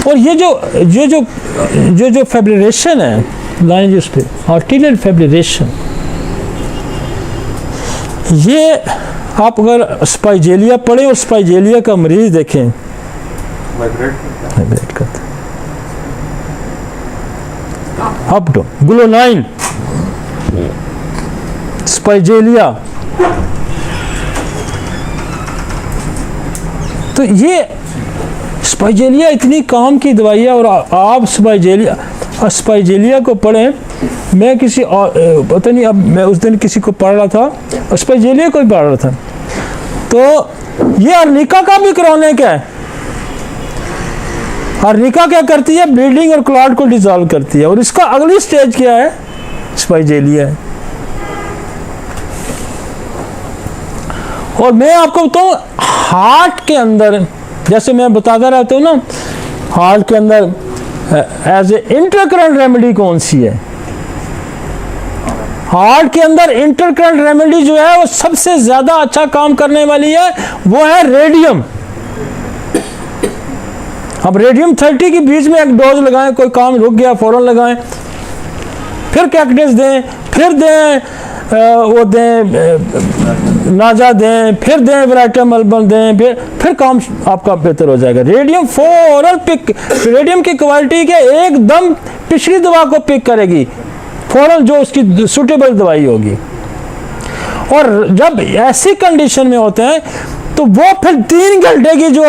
और ये जो फेब्रिलेशन है लाइन जिस पे आर्टिरियल फेब्रिलेशन, ये आप अगर स्पाइजेलिया पढ़े और स्पाइजेलिया का मरीज देखें वाइब्रेट करता है अप टू ग्लोनाइन स्पाइजेलिया। तो ये स्पाइजेलिया इतनी काम की दवाई है और आप स्पाइजेलिया को पढ़ें। मैं किसी पता नहीं, अब मैं उस दिन किसी को पढ़ रहा था, स्पाइजेलिया को ही पढ़ रहा था, तो ये अर्निका का भी क्रॉनिक है। अर्निका क्या करती है? ब्लीडिंग और क्लॉट को डिसॉल्व करती है, और इसका अगली स्टेज क्या है? स्पाइजेलिया है। और मैं आपको बताऊं, हार्ट के अंदर, जैसे मैं बताता रहता हूँ ना, हार्ट के अंदर एज ए इंटरकरेंट रेमेडी कौन सी है? हार्ट के अंदर इंटरकरेंट रेमेडी जो है वो सबसे ज्यादा अच्छा काम करने वाली है, वो है रेडियम। अब रेडियम 30 के बीच में एक डोज लगाएं, कोई काम रुक गया फौरन लगाएं, फिर कैक्टस दें, फिर दें वो दें नाजा दें, फिर दें वैराइटम अल्बम दें, फिर काम आपका बेहतर हो जाएगा। रेडियम फौरन पिक, रेडियम की क्वालिटी के एकदम पिछली दवा को पिक करेगी फौरन, जो उसकी सूटेबल दवाई होगी। और जब ऐसी कंडीशन में होते हैं तो वो फिर 3 घंटे की जो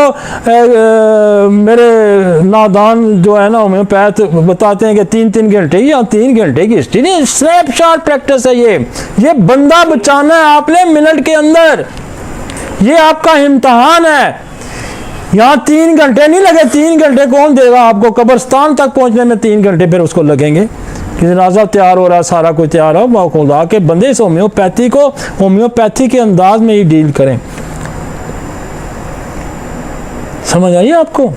मेरे नादान जो है ना होम्योपैथ बताते हैं कि 3 घंटे या 3 घंटे की हिस्ट्री नहीं, स्नैपशॉट प्रैक्टिस है ये बंदा बचाना है आपने मिनट के अंदर। ये आपका इम्तहान है। यहाँ 3 घंटे नहीं लगे, 3 घंटे कौन देगा आपको? कब्रिस्तान तक पहुंचने में 3 घंटे फिर उसको लगेंगे कि जनाजा तैयार हो रहा है, सारा कुछ तैयार हो, खुदा के बंदे इस होम्योपैथी को होम्योपैथी के अंदाज में ही डील करें। समझ आइए आपको?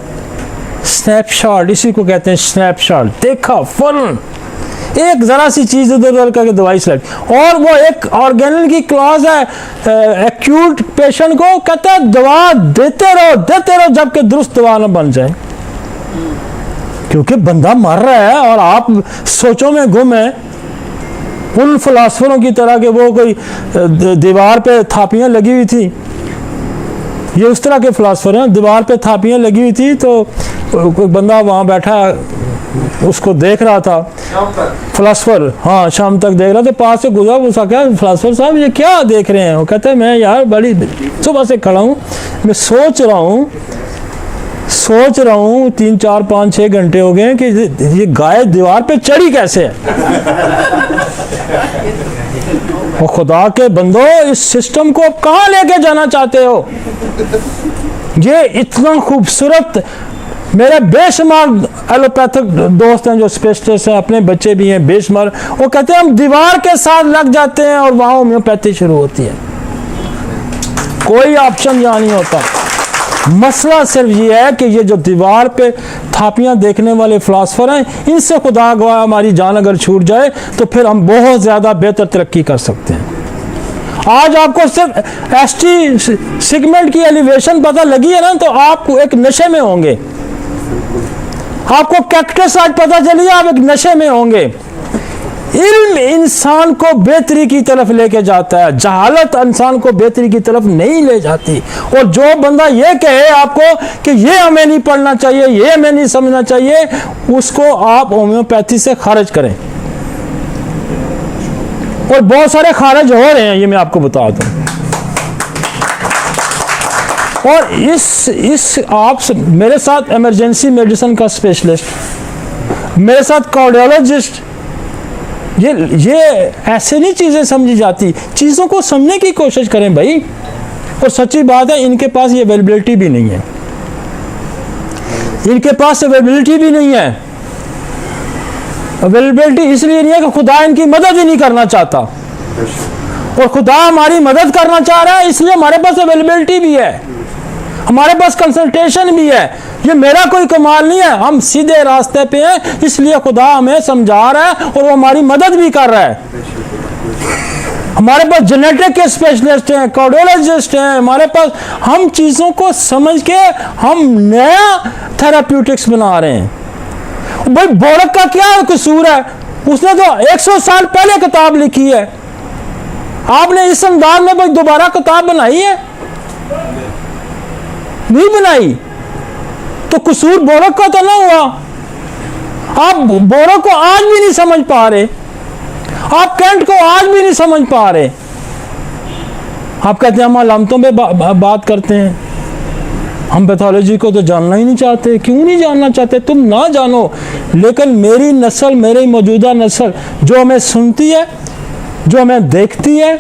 स्नैपशॉट, इसी को कहते हैं स्नैपशॉट। देखा फौरन, एक जरा सी चीज इधर उधर करके दवाई सेलेक्ट। और वो एक ऑर्गेनल की क्लॉज है एक्यूट पेशेंट को, कहता है दवा देते रहो जबकि दुरुस्त दवा न बन जाए, क्योंकि बंदा मर रहा है और आप सोचों में गुम है। उन फिलासफरों की तरह के वो कोई दीवार पे थापियां लगी हुई थी, ये उस तरह के फिलासफर हैं, दीवार पे थापियां लगी हुई थी, तो कोई बंदा वहाँ बैठा उसको देख रहा था, फिलासफर, हाँ शाम तक देख रहा था, पास से गुजरा, उसका क्या फिलासफर साहब ये क्या देख रहे हैं? वो कहते हैं मैं यार बड़ी सुबह से खड़ा हूँ, मैं सोच रहा हूँ 3, 4, 5, 6 घंटे हो गए कि ये गाय दीवार पे चढ़ी कैसे है। और खुदा के बंदो, इस सिस्टम को आप कहाँ लेके जाना चाहते हो? ये इतना खूबसूरत, मेरे बेशुमार एलोपैथिक दोस्त हैं जो स्पेशलिस्ट हैं, अपने बच्चे भी हैं बेशुमार, वो कहते हैं हम दीवार के साथ लग जाते हैं और वहां होम्योपैथी शुरू होती है। कोई ऑप्शन यहाँ नहीं होता। मसला सिर्फ ये है कि ये जो दीवार पे थापियां देखने वाले फिलासफर हैं, इनसे खुदा गवाह हमारी जान अगर छूट जाए तो फिर हम बहुत ज्यादा बेहतर तरक्की कर सकते हैं। आज आपको सिर्फ एसटी सेगमेंट की एलिवेशन पता लगी है ना, तो आप एक नशे में होंगे। आपको कैक्टस आज पता चली, आप एक नशे में होंगे। इल्म इंसान को बेहतरी की तरफ लेके जाता है, जहालत इंसान को बेहतरी की तरफ नहीं ले जाती। और जो बंदा ये कहे आपको कि ये हमें नहीं पढ़ना चाहिए, ये हमें नहीं समझना चाहिए, उसको आप होम्योपैथी से खारिज करें। और बहुत सारे खारिज हो रहे हैं, ये मैं आपको बता दूं। और इस आप मेरे साथ इमरजेंसी मेडिसिन का स्पेशलिस्ट, मेरे साथ कार्डियोलॉजिस्ट, ये ऐसे नहीं चीजें समझी जाती। चीजों को समझने की कोशिश करें भाई। और सच्ची बात है, इनके पास ये अवेलेबिलिटी भी नहीं है, इनके पास अवेलेबिलिटी भी नहीं है। अवेलेबिलिटी इसलिए नहीं है कि खुदा इनकी मदद ही नहीं करना चाहता, और खुदा हमारी मदद करना चाह रहा है, इसलिए हमारे पास अवेलेबिलिटी भी है, हमारे पास कंसल्टेशन भी है। ये मेरा कोई कमाल नहीं है, हम सीधे रास्ते पे हैं, इसलिए खुदा हमें समझा रहा है और वो हमारी मदद भी कर रहा है। हमारे पास जेनेटिक के स्पेशलिस्ट हैं, कार्डियोलॉजिस्ट हैं, हमारे पास, हम चीज़ों को समझ के हम नया थेराप्यूटिक्स बना रहे हैं। भाई बोरक का क्या कसूर है, उसने तो 100 साल पहले किताब लिखी है, आपने इस अंदाज में भाई दोबारा किताब बनाई है? नहीं बनाई, तो कसूर बोरक का तो ना हुआ। आप बोरक को आज भी नहीं समझ पा रहे, आप कैंट को आज भी नहीं समझ पा रहे। आप कहते हैं हम अलामतों पे बात करते हैं, हम पैथोलॉजी को तो जानना ही नहीं चाहते। क्यों नहीं जानना चाहते? तुम ना जानो, लेकिन मेरी नस्ल, मेरी मौजूदा नस्ल जो हमें सुनती है, जो हमें देखती है,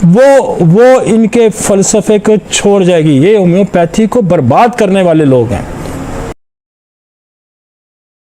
वो इनके फलसफे को छोड़ जाएगी। ये होम्योपैथी को बर्बाद करने वाले लोग हैं।